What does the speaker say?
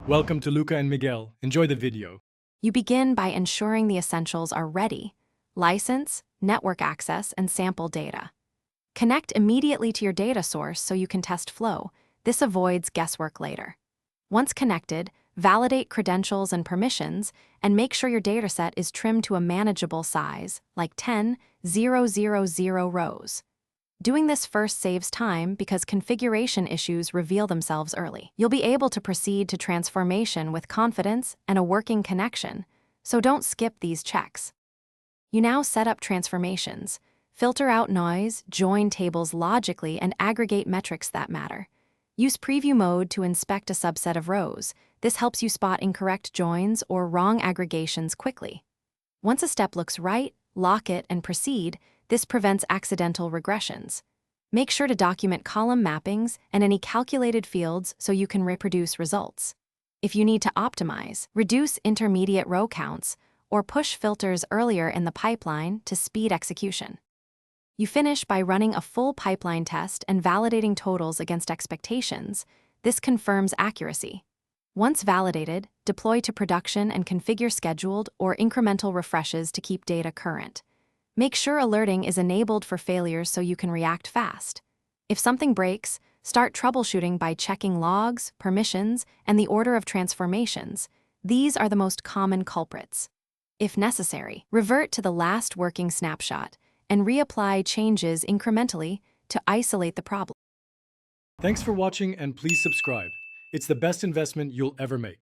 Welcome to Luca and Miguel. Enjoy the video. You begin by ensuring the essentials are ready: license, network access, and sample data. Connect immediately to your data source so you can test flow. This avoids guesswork later. Once connected, validate credentials and permissions, and make sure your dataset is trimmed to a manageable size, like 10,000 rows. Doing this first saves time because configuration issues reveal themselves early. You'll be able to proceed to transformation with confidence and a working connection, so don't skip these checks. You now set up transformations, filter out noise, join tables logically, and aggregate metrics that matter. Use preview mode to inspect a subset of rows. This helps you spot incorrect joins or wrong aggregations quickly. Once a step looks right, lock it and proceed. This prevents accidental regressions. Make sure to document column mappings and any calculated fields so you can reproduce results. If you need to optimize, reduce intermediate row counts or push filters earlier in the pipeline to speed execution. You finish by running a full pipeline test and validating totals against expectations. This confirms accuracy. Once validated, deploy to production and configure scheduled or incremental refreshes to keep data current. Make sure alerting is enabled for failures so you can react fast. If something breaks, start troubleshooting by checking logs, permissions, and the order of transformations. These are the most common culprits. If necessary, revert to the last working snapshot and reapply changes incrementally to isolate the problem. Thanks for watching and please subscribe. It's the best investment you'll ever make.